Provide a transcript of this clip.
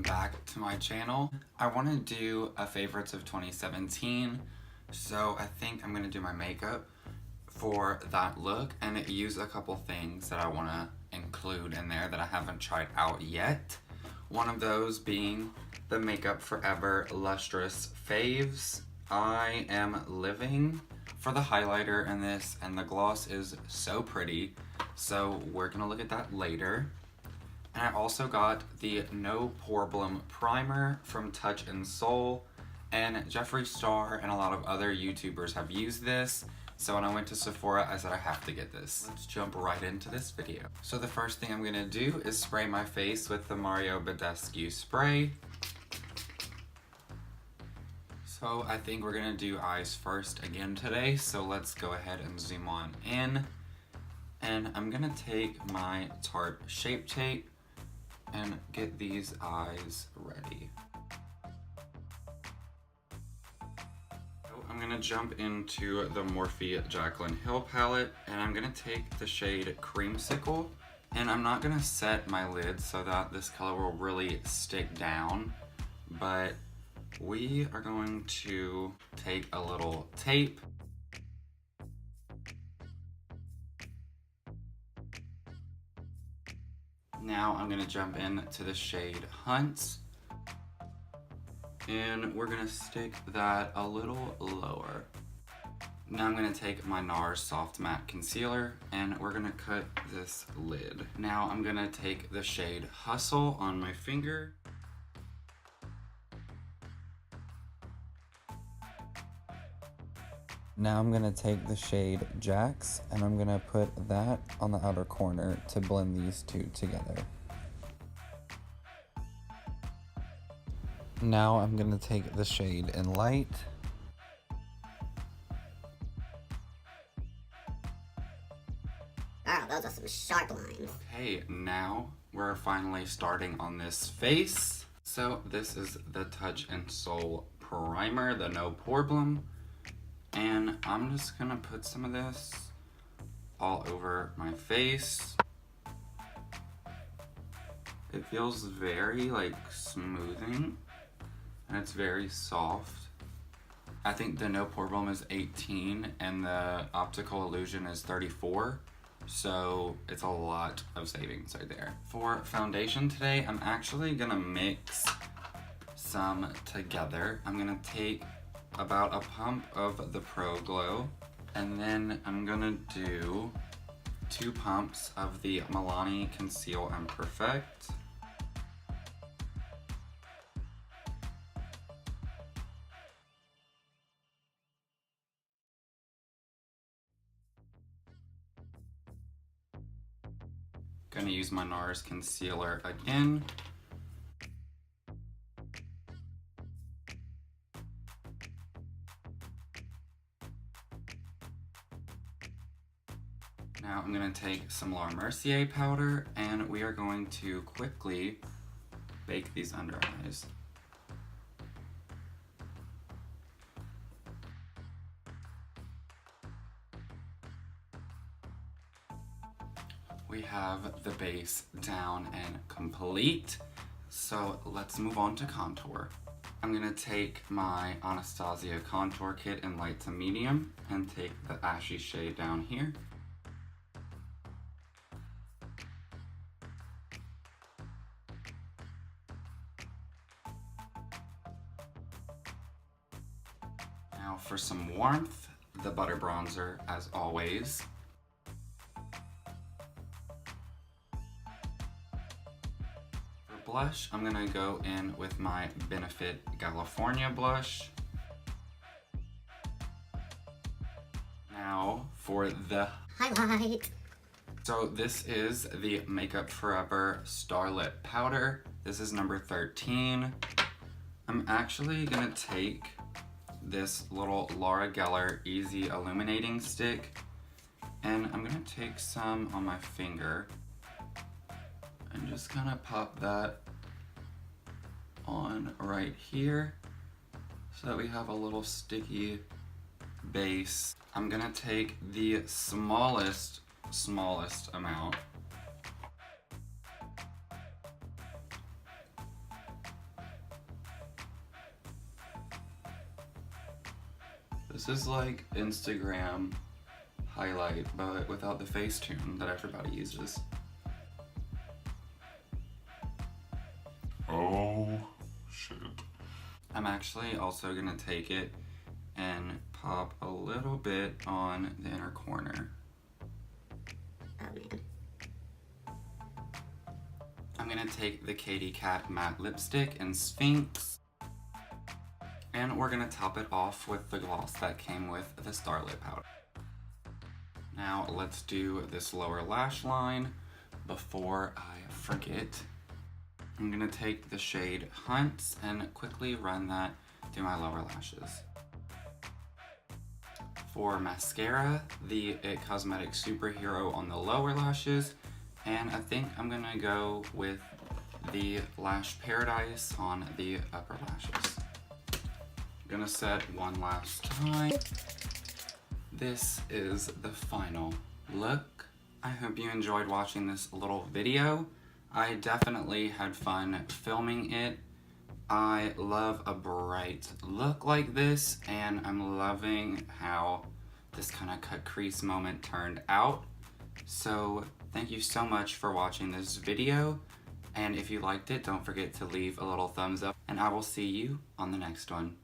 welcome back to my channel. I want to do a favorites of 2017, so I think I'm going to do my makeup for that look and use a couple things that I want to include in there that I haven't tried out yet. One of those being the Makeup Forever Lustrous Faves. I am living for the highlighter in this, and the gloss is so pretty, so we're going to look at that later. And I also got the No Poreblem primer from Touch in Sol, and Jeffree Star and a lot of other YouTubers have used this. So when I went to Sephora, I said I have to get this. Let's jump right into this video. So the first thing I'm gonna do is spray my face with the Badescu spray. So I think we're gonna do eyes first again today. So let's go ahead and zoom on in. And I'm gonna take my Tarte Shape Tape and get these eyes ready. I'm gonna jump into the Morphe Jaclyn Hill palette, and I'm gonna take the shade Creamsicle, and I'm not gonna set my lid so that this color will really stick down, but we are going to take a little tape Now I'm gonna jump into the shade Hunts, and we're gonna stick that a little lower. Now I'm gonna take my NARS Soft Matte Concealer, and we're gonna cut this lid. Now I'm gonna take the shade Hustle on my finger. Now I'm gonna take the shade Jax, and I'm gonna put that on the outer corner to blend these two together. Now I'm gonna take the shade in Light. Oh, those are some sharp lines. Okay, now we're finally starting on this face. So this is the Touch in Sol primer, the No Poreblem. And I'm just gonna put some of this all over my face. It feels very like smoothing, and it's very soft. I think the No Poreblem is 18 and the Optical Illusion is 34. So it's a lot of savings right there. For foundation today, I'm actually gonna mix some together. I'm gonna take about a pump of the Pro Glow, and then I'm gonna do 2 pumps of the Milani Conceal and Perfect. Gonna use my NARS concealer again. Now I'm gonna take some Mercier powder, and we are going to quickly bake these under eyes. We have the base down and complete, so let's move on to contour. I'm gonna take my Anastasia contour kit in light to medium and take the ashy shade down here. Now for some warmth, the Butter Bronzer as always. For blush, I'm gonna go in with my Benefit Galifornia blush. Now for the highlight. So this is the Makeup Forever Starlit Powder. This is number 13. I'm actually gonna take this little Laura Geller Easy Illuminating Stick, and I'm gonna take some on my finger and just kind of pop that on right here so that we have a little sticky base. I'm gonna take the smallest amount This is like Instagram highlight, but without the Facetune that everybody uses. Oh, shit. I'm actually also gonna take it and pop a little bit on the inner corner. Oh man. I'm gonna take the Katy Kat matte lipstick in Sphinx, and we're gonna top it off with the gloss that came with the Starlit powder. Now let's do this lower lash line before I forget. I'm gonna take the shade Hunts and quickly run that through my lower lashes. For mascara, the It Cosmetics Superhero on the lower lashes, and I think I'm gonna go with the Lash Paradise on the upper lashes. Gonna set one last time. This is the final look. I hope you enjoyed watching this little video. I definitely had fun filming it. I love a bright look like this, and I'm loving how this kind of cut crease moment turned out. So thank you so much for watching this video, and if you liked it, don't forget to leave a little thumbs up, and I will see you on the next one.